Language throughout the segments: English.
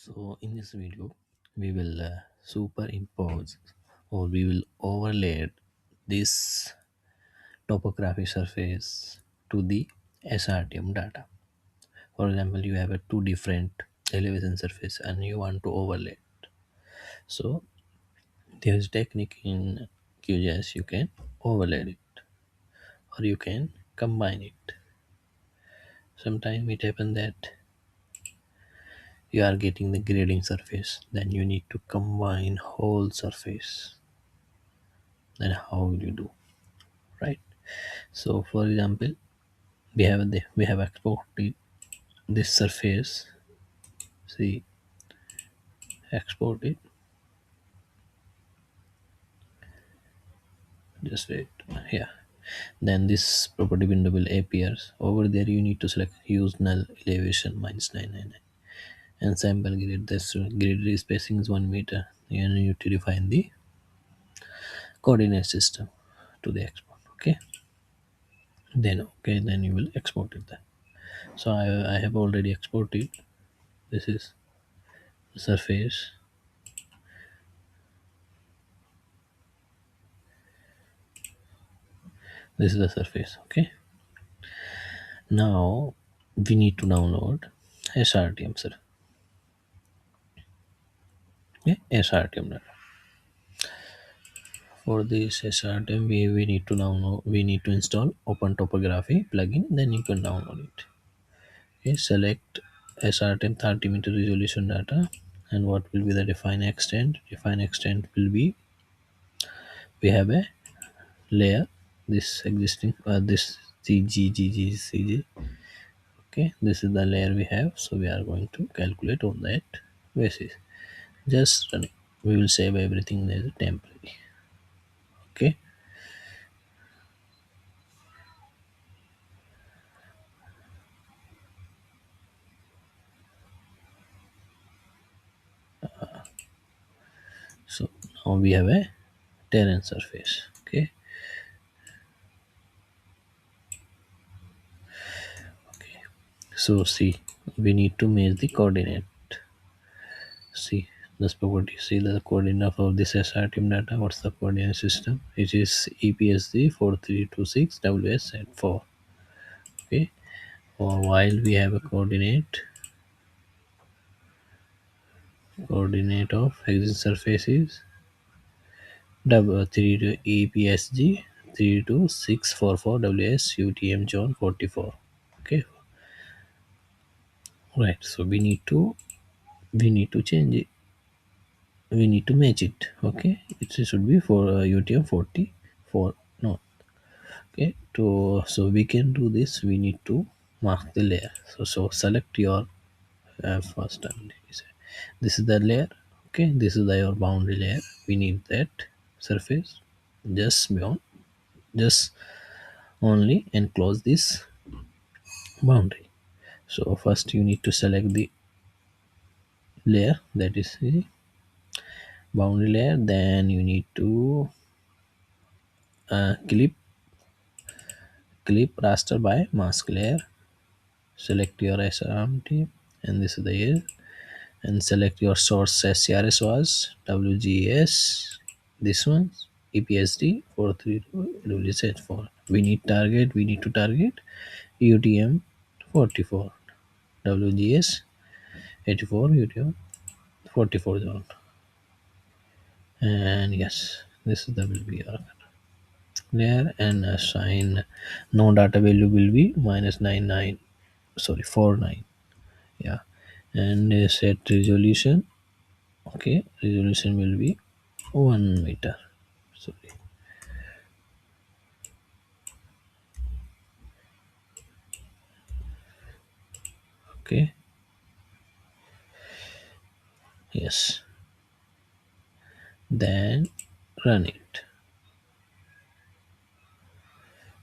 So in this video, we will superimpose or we will overlay this topography surface to the SRTM data. For example, you have a two different elevation surface and you want to overlay. So there is technique in QGIS. You can overlay it or you can combine it. Sometimes it happens that you are getting the grading surface, then you need to combine whole surface. Then how will you do, right? So for example, we have exported this surface. See, export it. Just wait. Yeah. Then this property window will appears. Over there you need to select use null elevation minus 999 and sample grid. This grid spacing is 1 meter. You need to define the coordinate system to the export. Then you will export it there. So I have already exported. This is the surface. This is the surface. Now we need to download SRTM, sir. SRTM data. For this SRTM, we need to download. We need to install Open Topography plugin. Then you can download it. Select SRTM 30-meter resolution data, and what will be the define extent? Define extent will be we have a layer. This existing this CG. This is the layer we have. So we are going to calculate on that basis. Just run it. We will save everything as a temporary. Okay. So now we have a terrain surface. So see, we need to measure the coordinate. See this property. See the coordinate of this SRTM data. What's the coordinate system? It is EPSG 4326 WS at 4. Okay. Or while we have a coordinate of existing surfaces W 3 to EPSG 32644 WS UTM zone 44. Okay, right. So we need to change it. We need to match it. Okay, it should be for UTM 44. No. Okay, to so we can do this. We need to mark the layer. So select your first time. This is the layer. Okay, this is the your boundary layer. We need that surface just beyond, just only enclose this boundary. So first you need to select the layer, that is the boundary layer. Then you need to clip raster by mask layer. Select your SRMT, and this is the year, and select your source. SCRS was WGS, this one EPSD 432 WZ4. We need to target UTM 44 WGS 84 UTM 44 zone. And yes, this is the will be our layer, and assign no data value will be minus 99, sorry 49. Yeah. And set resolution. Okay, resolution will be 1 meter. Sorry. Okay. Yes. Then run it.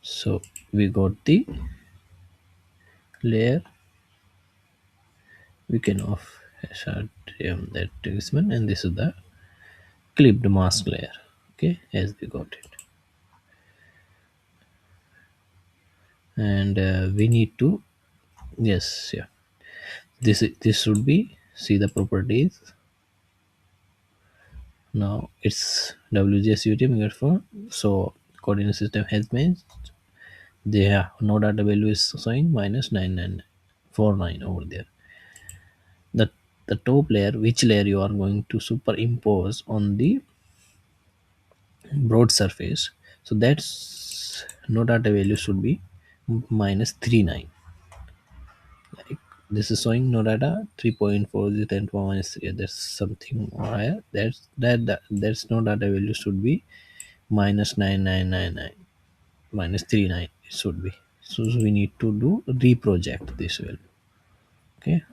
So we got the layer. We can off that this one, and this is the clipped mask layer. Okay, as we got it. And we need to, yes, yeah, this should be See the properties. Now it's WGS UTM get for, so coordinate system has been, they have no data value is showing minus 9949 over there. The the top layer, which layer you are going to superimpose on the broad surface, so that's no data value should be minus 39. Like this is showing no data 3.4 is 10 power minus 3, that's something higher, that's no data value should be minus 9999 minus 39 it should be. So we need to do reproject this value. Okay,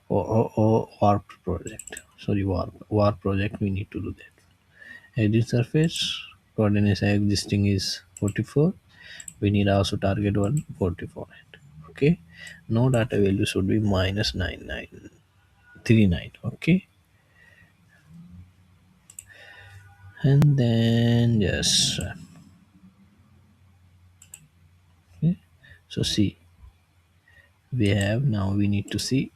or warp project, sorry, warp project, we need to do that. Edit surface coordinates existing is 44, we need also target one 44. Okay, no data value should be minus 9939. Okay, and then yes, okay. So see, we have, now we need to see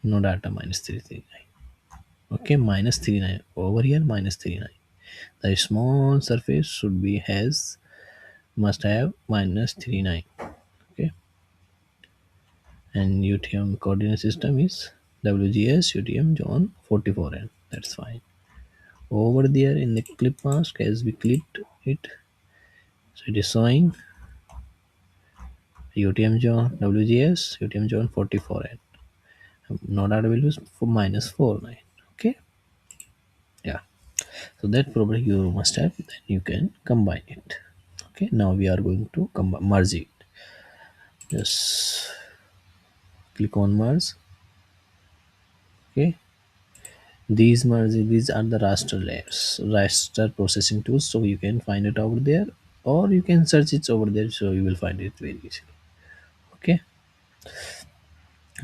no data minus 339. Okay, minus 39 over here, minus 39. The small surface should be has, must have minus 39. Okay, and UTM coordinate system is WGS UTM John 44n. That's fine. Over there in the clip mask, as we clicked it, so it is showing UTM John WGS UTM John 44n. No data values for minus 49. Okay, yeah. So that probably you must have. Then you can combine it. Okay, now we are going to merge it. Just click on merge. Okay, these are the raster layers, raster processing tools, so you can find it over there, or you can search it over there, so you will find it very easily. Okay,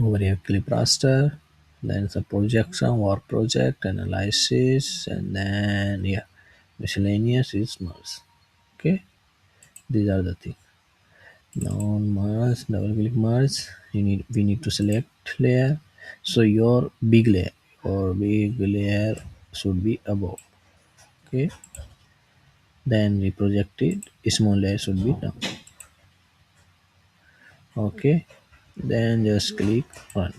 over here clip raster, then it's a projection, work project, analysis, and then yeah, miscellaneous is merge. Okay, these are the things. Now on merge, double click merge, we need to select layer, so your big layer should be above. Okay, then we projected small layer should be down. Okay, then just click run.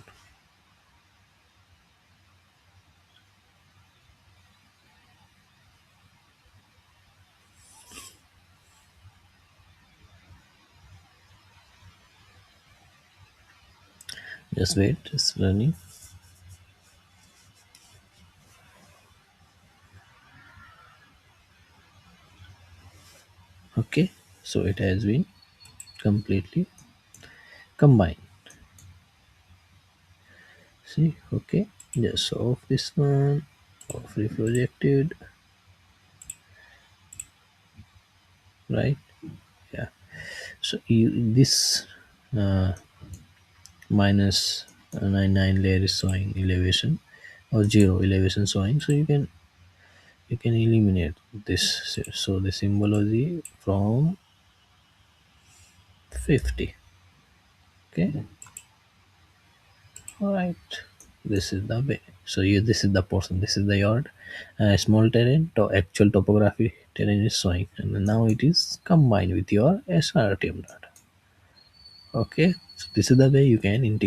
Just wait, it's running. Okay, so it has been completely combined. See, okay, just off this one, off reprojected, right? Yeah, so this uh, minus 99 layer is showing elevation, or zero elevation showing, so you can eliminate this. So the symbology from 50. Okay, all right, this is the way. So you, this is the portion, this is the yard, small terrain to actual topography terrain is showing, and now it is combined with your SRTM data. Okay, so this is the way you can integrate